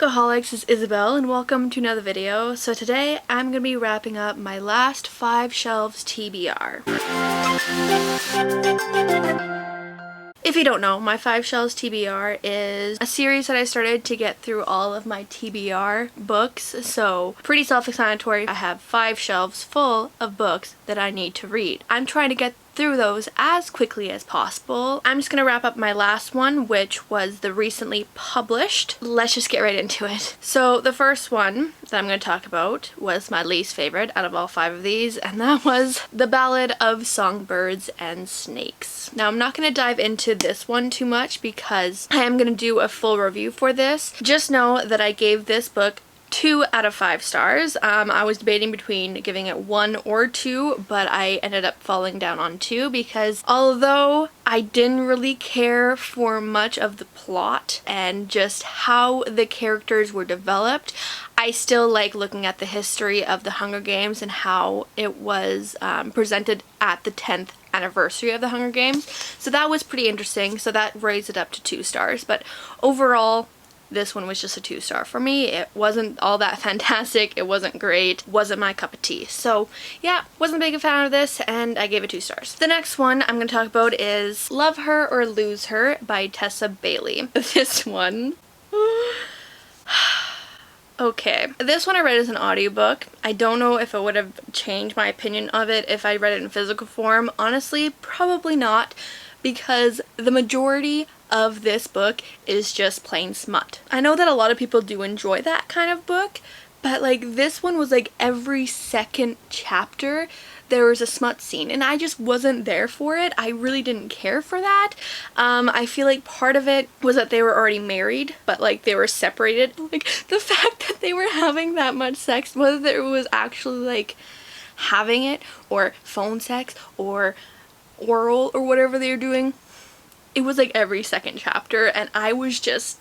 Bookaholics, is Isabel and welcome to another video. So today I'm going to be wrapping up my last Five Shelves TBR. If you don't know, my Five Shelves TBR is a series that I started to get through all of my TBR books, so pretty self-explanatory. I have 5 shelves full of books that I need to read. I'm trying to get through those as quickly as possible. I'm just gonna wrap up my last one, which was the recently published. Let's just get right into it. So the first one that I'm gonna talk about was my least favorite out of all 5 of these, and that was The Ballad of Songbirds and Snakes. Now I'm not gonna dive into this one too much because I am gonna do a full review for this. Just know that I gave this book 2 out of 5 stars. I was debating between giving it 1 or 2, but I ended up falling down on 2 because although I didn't really care for much of the plot and just how the characters were developed, I still like looking at the history of the Hunger Games and how it was presented at the 10th anniversary of the Hunger Games. So that was pretty interesting, so that raised it up to 2 stars, but overall this one was just a 2-star for me. It wasn't all that fantastic, it wasn't great, wasn't my cup of tea. So yeah, wasn't a big fan of this and I gave it 2 stars. The next one I'm going to talk about is Love Her or Lose Her by Tessa Bailey. This one... Okay, this one I read as an audiobook. I don't know if it would have changed my opinion of it if I read it in physical form. Honestly, probably not, because the majority of this book is just plain smut. I know that a lot of people do enjoy that kind of book, but like this one was like every second chapter there was a smut scene and I just wasn't there for it. I really didn't care for that. I feel like part of it was that they were already married, but like they were separated. Like the fact that they were having that much sex, whether it was actually like having it or phone sex or oral or whatever they were doing, it was like every second chapter and I was just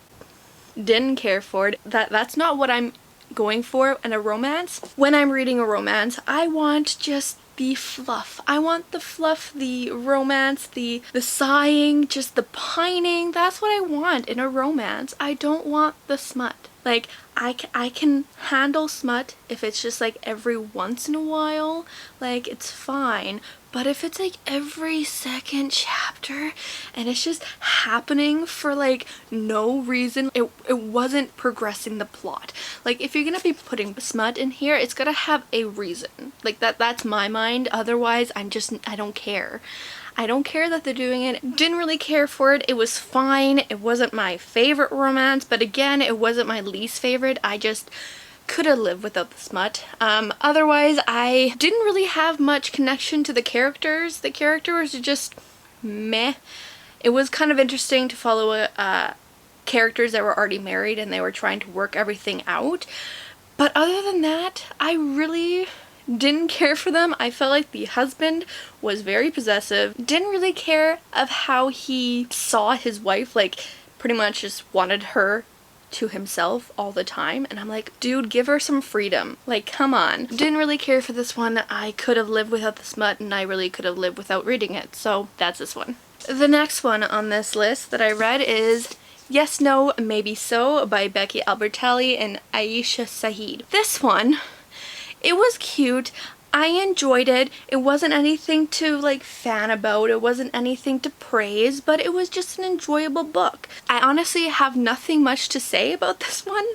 didn't care for it. That's not what I'm going for in a romance. When I'm reading a romance, I want just the fluff. I want the fluff, the romance, the sighing, just the pining. That's what I want in a romance. I don't want the smut. Like, I can handle smut if it's just like every once in a while, like it's fine. But if it's like every second chapter and it's just happening for like no reason, it wasn't progressing the plot. Like if you're gonna be putting smut in here, it's gotta have a reason. Like that's my mind. Otherwise, I don't care. I don't care that they're doing it. Didn't really care for it. It was fine. It wasn't my favorite romance, but again, it wasn't my least favorite. I just could have lived without the smut. Otherwise, I didn't really have much connection to the characters. The characters are just meh. It was kind of interesting to follow characters that were already married and they were trying to work everything out. But other than that, I really didn't care for them. I felt like the husband was very possessive. Didn't really care of how he saw his wife, like pretty much just wanted her to himself all the time, and I'm like, dude, give her some freedom. Like, come on. Didn't really care for this one. I could have lived without the smut and I really could have lived without reading it, so that's this one. The next one on this list that I read is Yes, No, Maybe So by Becky, Albertalli and Aisha Saeed. This one, it was cute. I enjoyed it. It wasn't anything to like fan about. It wasn't anything to praise, but it was just an enjoyable book. I honestly have nothing much to say about this one.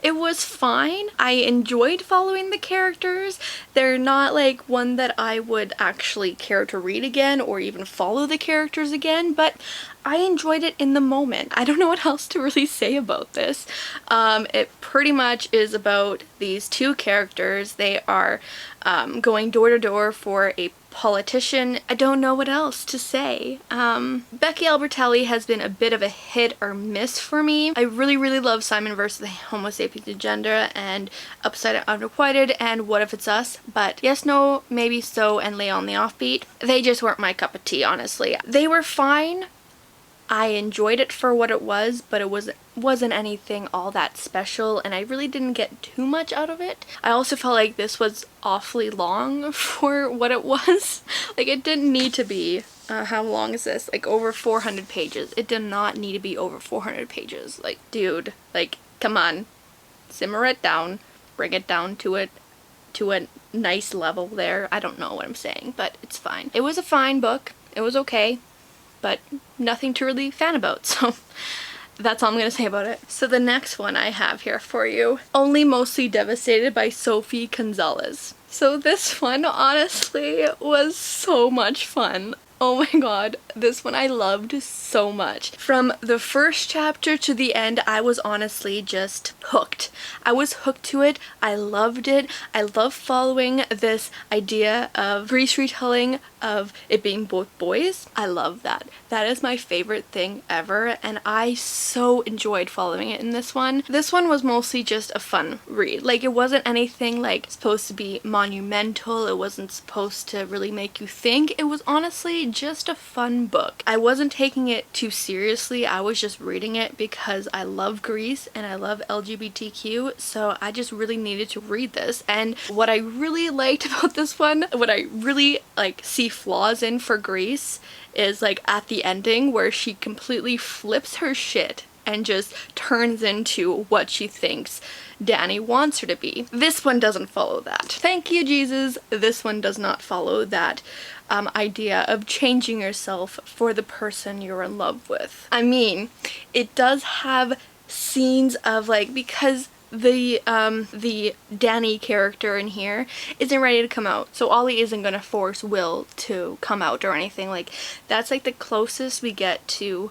It was fine. I enjoyed following the characters. They're not like one that I would actually care to read again or even follow the characters again, but I enjoyed it in the moment. I don't know what else to really say about this. It pretty much is about these 2 characters. They are going door to door for a politician. I don't know what else to say. Becky Albertalli has been a bit of a hit or miss for me. I really love Simon vs. the Homo Sapiens Agenda and Upside Down Unrequited and What If It's Us, but Yes, No, Maybe So and Lay on the Offbeat, they just weren't my cup of tea, honestly. They were fine. I enjoyed it for what it was, but it wasn't anything all that special and I really didn't get too much out of it. I also felt like this was awfully long for what it was. Like it didn't need to be, how long is this? Like over 400 pages. It did not need to be over 400 pages. Like dude, like come on. simmer it down, bring it down to a nice level there. I don't know what I'm saying, but it's fine. It was a fine book. It was okay, but nothing to really fan about, so that's all I'm gonna say about it. So the next one I have here for you, Only Mostly Devastated by Sophie Gonzales. So this one honestly was so much fun. Oh my god, this one I loved so much. From the first chapter to the end, I was honestly just hooked. I was hooked to it. I loved it. I love following this idea of Grease retelling of it being both boys. I love that. That is my favorite thing ever, and I so enjoyed following it in this one. This one was mostly just a fun read. Like, it wasn't anything like supposed to be monumental. It wasn't supposed to really make you think. It was honestly just a fun book. I wasn't taking it too seriously. I was just reading it because I love Grease and I love LGBTQ, so I just really needed to read this. And what I really liked about this one, what I really like see flaws in for Grease, is like at the ending where she completely flips her shit and just turns into what she thinks Danny wants her to be. This one doesn't follow that. Thank you, Jesus. This one does not follow that idea of changing yourself for the person you're in love with. I mean, it does have scenes of like, because the Danny character in here isn't ready to come out, so Ollie isn't gonna force Will to come out or anything. Like, that's like the closest we get to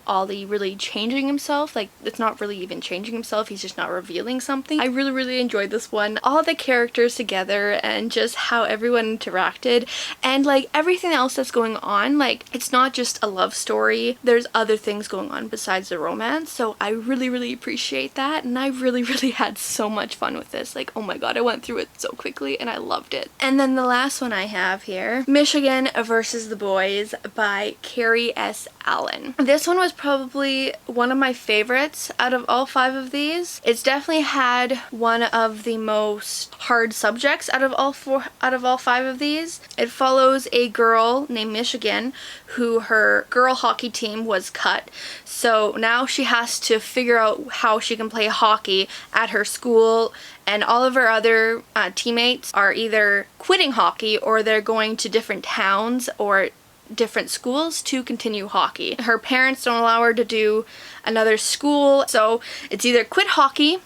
Ollie really changing himself. Like, it's not really even changing himself, he's just not revealing something. I really enjoyed this one. All the characters together and just how everyone interacted and like everything else that's going on. Like, it's not just a love story, there's other things going on besides the romance, so I really appreciate that, and I really had so much fun with this. Like, oh my god, I went through it so quickly and I loved it. And then the last one I have here, Michigan versus the Boys by Carrie S. Allen. This one was probably one of my favorites out of all 5 of these. It's definitely had one of the most hard subjects out of all 5 of these. It follows a girl named Michigan who her girl hockey team was cut. So now she has to figure out how she can play hockey at her school, and all of her other teammates are either quitting hockey or they're going to different towns or different schools to continue hockey. Her parents don't allow her to do another school, so it's either quit hockey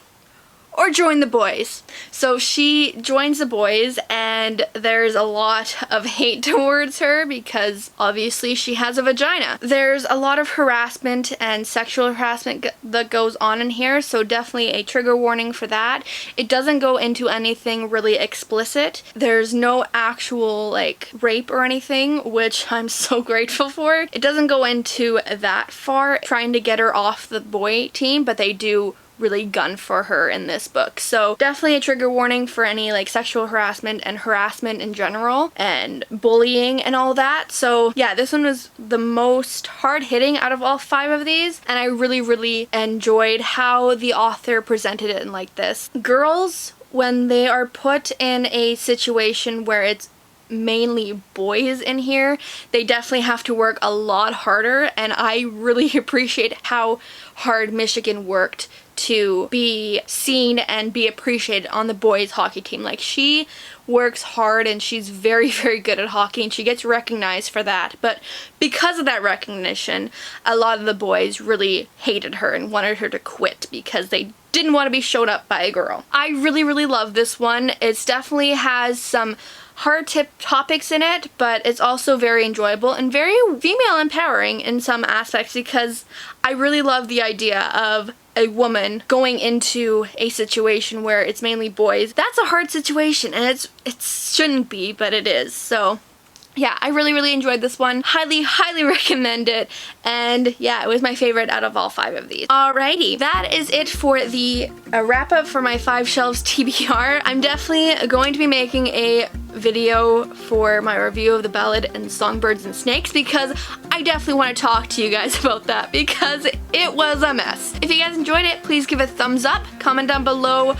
or join the boys. So she joins the boys, and there's a lot of hate towards her because obviously she has a vagina. There's a lot of harassment and sexual harassment that goes on in here, so definitely a trigger warning for that. It doesn't go into anything really explicit. There's no actual like rape or anything, which I'm so grateful for. It doesn't go into that far, trying to get her off the boy team, but they do really gun for her in this book. So definitely a trigger warning for any like sexual harassment and harassment in general and bullying and all that. So yeah, this one was the most hard-hitting out of all 5 of these, and I really enjoyed how the author presented it in like this. Girls, when they are put in a situation where it's mainly boys in here, they definitely have to work a lot harder, and I really appreciate how hard Michigan worked to be seen and be appreciated on the boys hockey team. Like, she works hard and she's very good at hockey, and she gets recognized for that, but because of that recognition, a lot of the boys really hated her and wanted her to quit because they didn't want to be showed up by a girl. I really love this one. It definitely has some hard topics in it, but it's also very enjoyable and very female empowering in some aspects, because I really love the idea of a woman going into a situation where it's mainly boys. That's a hard situation, and it shouldn't be, but it is. So yeah, I really enjoyed this one. Highly recommend it. And yeah, it was my favorite out of all 5 of these. Alrighty, that is it for the wrap up for my 5 Shelves TBR. I'm definitely going to be making a video for my review of the Ballad and Songbirds and Snakes, because I definitely want to talk to you guys about that because it was a mess. If you guys enjoyed it, please give a thumbs up. Comment down below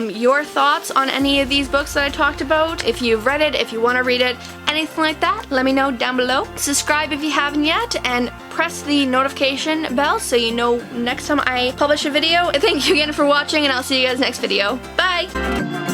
your thoughts on any of these books that I talked about. If you've read it, if you want to read it, anything like that, let me know down below. Subscribe if you haven't yet, and press the notification bell so you know next time I publish a video. Thank you again for watching, and I'll see you guys next video. Bye!